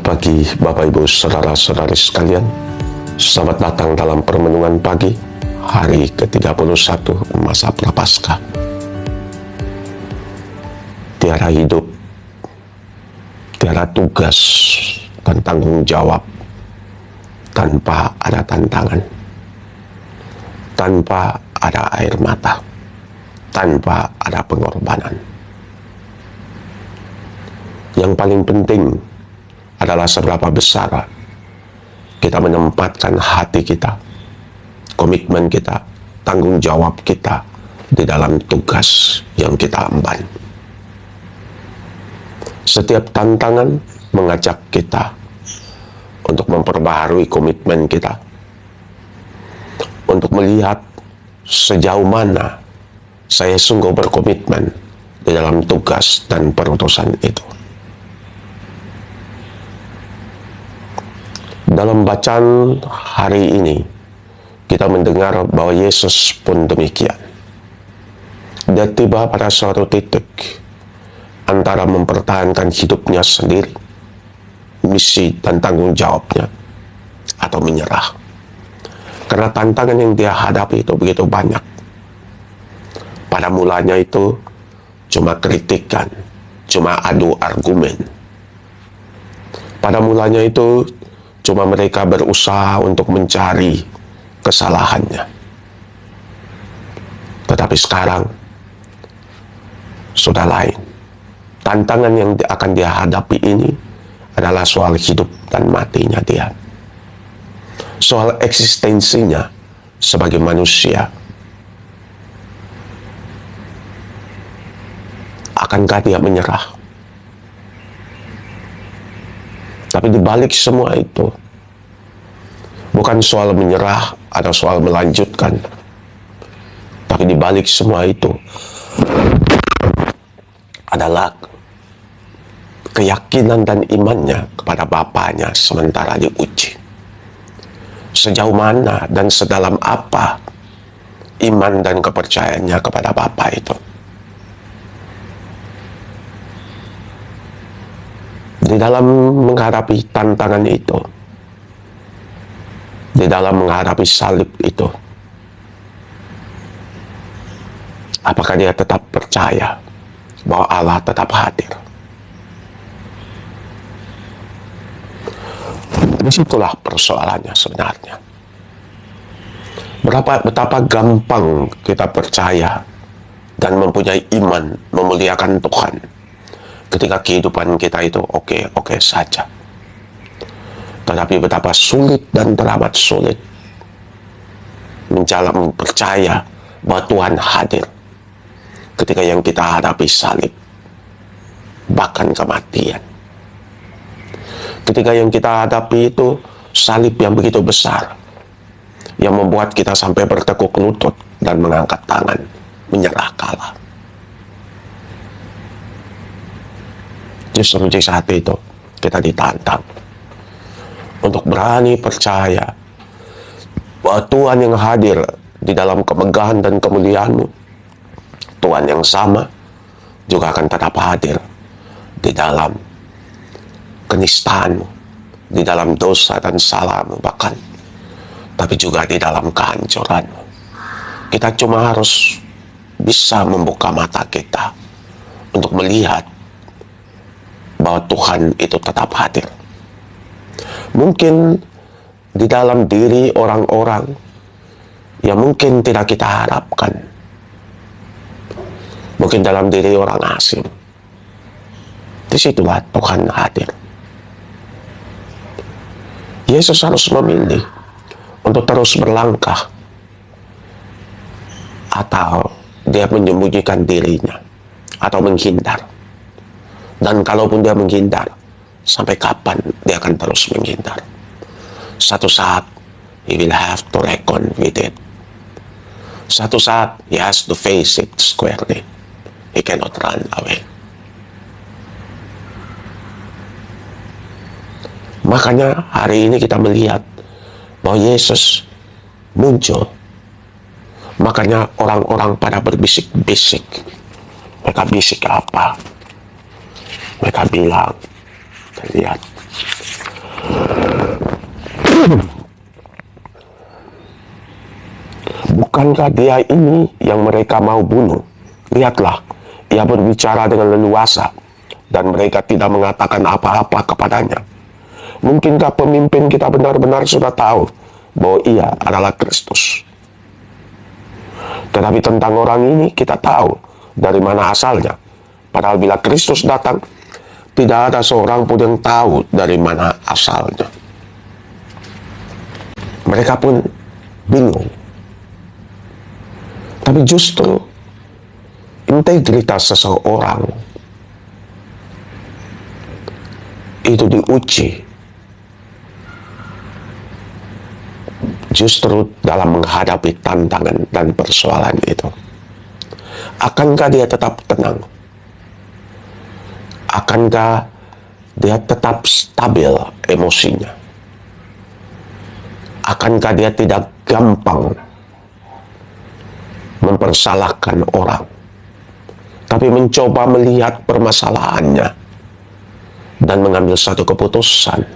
pagi Bapak Ibu Saudara-saudari sekalian. Selamat datang dalam permenungan pagi hari ke-31 masa Prapaskah. Tiada hidup, tiada tugas dan tanggung jawab tanpa ada tantangan, tanpa ada air mata, tanpa ada pengorbanan. Yang paling penting adalah seberapa besar kita menempatkan hati kita, komitmen kita, tanggung jawab kita di dalam tugas yang kita emban. Setiap tantangan mengajak kita untuk memperbaharui komitmen kita, untuk melihat sejauh mana saya sungguh berkomitmen di dalam tugas dan perutusan itu. Dalam bacaan hari ini, kita mendengar bahwa Yesus pun demikian. Dia tiba pada suatu titik antara mempertahankan hidupnya sendiri, misi dan tanggung jawabnya, atau menyerah. Karena tantangan yang dia hadapi itu begitu banyak. Pada mulanya itu cuma kritikan, cuma adu argumen. Pada mulanya itu cuma mereka berusaha untuk mencari kesalahannya. Tetapi sekarang sudah lain. Tantangan yang akan dia hadapi ini adalah soal hidup dan matinya dia. Soal eksistensinya sebagai manusia. Akankah dia menyerah? Tapi di balik semua itu, bukan soal menyerah atau soal melanjutkan. Tapi di balik semua itu adalah keyakinan dan imannya kepada Bapaknya sementara diuji. Sejauh mana dan sedalam apa iman dan kepercayaannya kepada Bapa itu. Di dalam menghadapi tantangan itu, di dalam menghadapi salib itu, apakah dia tetap percaya bahwa Allah tetap hadir? Disitulah persoalannya sebenarnya. Betapa gampang kita percaya dan mempunyai iman, memuliakan Tuhan ketika kehidupan kita itu oke saja. Tetapi betapa sulit dan teramat sulit percaya bahwa Tuhan hadir ketika yang kita hadapi salib, bahkan kematian. Ketika yang kita hadapi itu salib yang begitu besar, yang membuat kita sampai bertekuk lutut dan mengangkat tangan, menyerah kalah. Justru di saat itu kita ditantang untuk berani percaya bahwa Tuhan yang hadir di dalam kemegahan dan kemuliaan-Mu, Tuhan yang sama juga akan tetap hadir di dalam kenistaanmu, di dalam dosa dan salahmu bahkan, tapi juga di dalam kehancuranmu. Kita cuma harus bisa membuka mata kita untuk melihat bahwa Tuhan itu tetap hadir. Mungkin di dalam diri orang-orang yang mungkin tidak kita harapkan, mungkin dalam diri orang asing, disitulah Tuhan hadir. Yesus harus memilih untuk terus berlangkah atau dia menyembunyikan dirinya atau menghindar. Dan kalaupun dia menghindar, sampai kapan dia akan terus menghindar? Satu saat he will have to reckon with it. Satu saat he has to face it squarely. He cannot run away. Makanya hari ini kita melihat bahwa Yesus muncul. Makanya orang-orang pada berbisik-bisik. Mereka bisik apa? Mereka bilang, lihat, Bukankah dia ini yang mereka mau bunuh? Lihatlah, ia berbicara dengan leluasa dan mereka tidak mengatakan apa-apa kepadanya. Mungkinkah pemimpin kita benar-benar sudah tahu bahwa ia adalah Kristus? Tetapi tentang orang ini kita tahu dari mana asalnya. Padahal bila Kristus datang, tidak ada seorang pun yang tahu dari mana asalnya. Mereka pun bingung. Tapi justru integritas seseorang itu diuji justru dalam menghadapi tantangan dan persoalan itu. Akankah dia tetap tenang? Akankah dia tetap stabil emosinya? Akankah dia tidak gampang mempersalahkan orang, tapi mencoba melihat permasalahannya dan mengambil satu keputusan,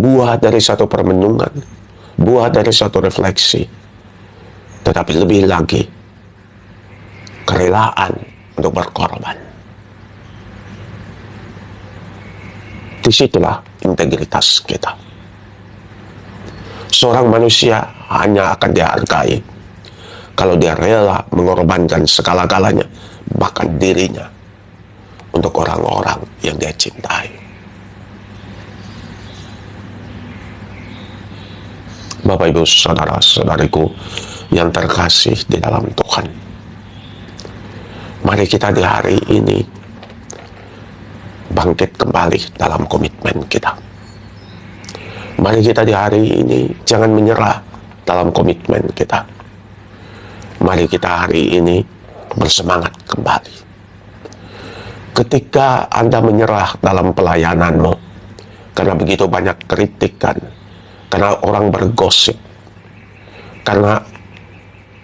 buah dari satu permenungan, buah dari satu refleksi, tetapi lebih lagi kerelaan untuk berkorban. Disitulah integritas kita. Seorang manusia hanya akan dihargai kalau dia rela mengorbankan segala-galanya, bahkan dirinya, untuk orang-orang yang dia cintai. Bapak, Ibu, Saudara-saudariku yang terkasih di dalam Tuhan, mari kita di hari ini bangkit kembali dalam komitmen kita. Mari kita di hari ini jangan menyerah dalam komitmen kita. Mari kita hari ini bersemangat kembali. Ketika Anda menyerah dalam pelayananmu, karena begitu banyak kritikan, karena orang bergosip, karena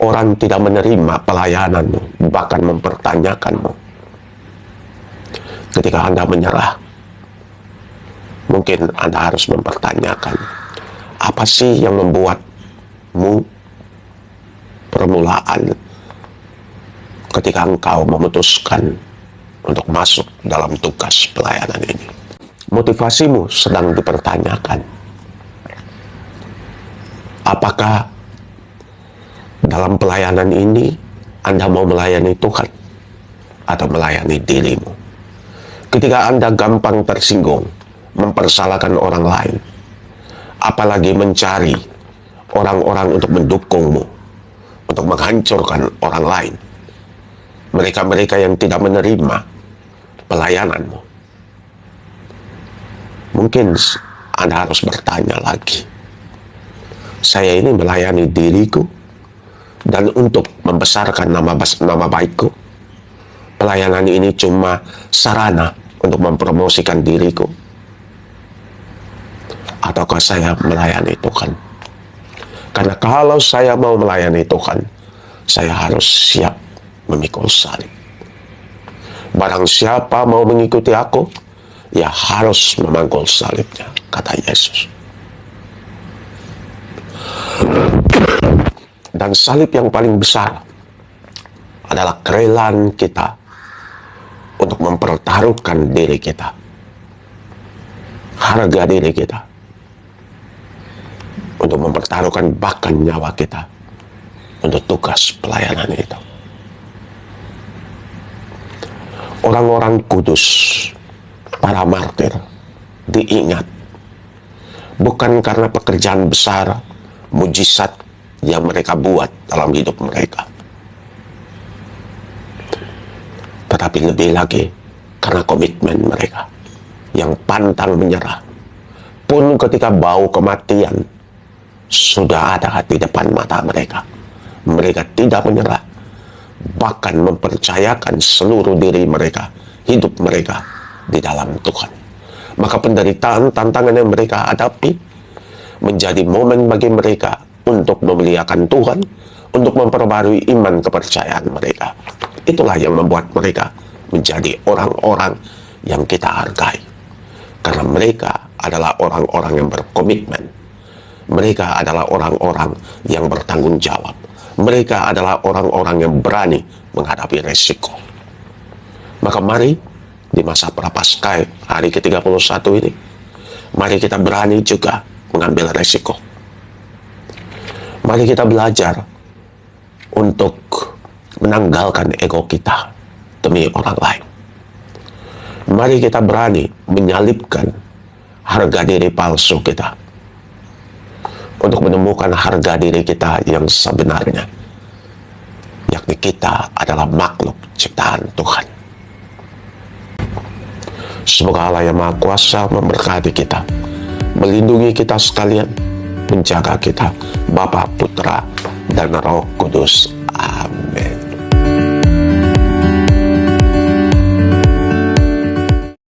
orang tidak menerima pelayananmu, bahkan mempertanyakanmu. Ketika Anda menyerah, mungkin Anda harus mempertanyakan, apa sih yang membuatmu permulaan ketika engkau memutuskan untuk masuk dalam tugas pelayanan ini? Motivasimu sedang dipertanyakan. Apakah dalam pelayanan ini Anda mau melayani Tuhan atau melayani dirimu? Ketika Anda gampang tersinggung, mempersalahkan orang lain, apalagi mencari orang-orang untuk mendukungmu, untuk menghancurkan orang lain, mereka-mereka yang tidak menerima pelayananmu, mungkin Anda harus bertanya lagi, saya ini melayani diriku dan untuk membesarkan nama baikku? Pelayanan ini cuma sarana untuk mempromosikan diriku? Ataukah saya melayani Tuhan? Karena kalau saya mau melayani Tuhan, saya harus siap memikul salib. Barang siapa mau mengikuti aku, ya harus memangkul salibnya, kata Yesus. Dan salib yang paling besar adalah kerelaan kita untuk mempertaruhkan diri kita, harga diri kita, untuk mempertaruhkan bahkan nyawa kita untuk tugas pelayanan itu. Orang-orang kudus, para martir, diingat bukan karena pekerjaan besar, mujizat yang mereka buat dalam hidup mereka, tetapi lebih lagi karena komitmen mereka yang pantang menyerah. Pun ketika bau kematian sudah ada di depan mata mereka, mereka tidak menyerah, bahkan mempercayakan seluruh diri mereka, hidup mereka di dalam Tuhan. Maka penderitaan, tantangan yang mereka hadapi menjadi momen bagi mereka untuk memuliakan Tuhan, untuk memperbarui iman kepercayaan mereka. Itulah yang membuat mereka menjadi orang-orang yang kita hargai, karena mereka adalah orang-orang yang berkomitmen. Mereka adalah orang-orang yang bertanggung jawab. Mereka adalah orang-orang yang berani menghadapi resiko. Maka mari di masa Prapaskah hari ke-31 ini, mari kita berani juga mengambil resiko. Mari kita belajar untuk menanggalkan ego kita demi orang lain. Mari kita berani menyalipkan harga diri palsu kita untuk menemukan harga diri kita yang sebenarnya, yakni kita adalah makhluk ciptaan Tuhan. Semoga Allah yang Maha Kuasa memberkati kita, melindungi kita sekalian, menjaga kita, Bapa, Putra, dan Roh Kudus. Amin.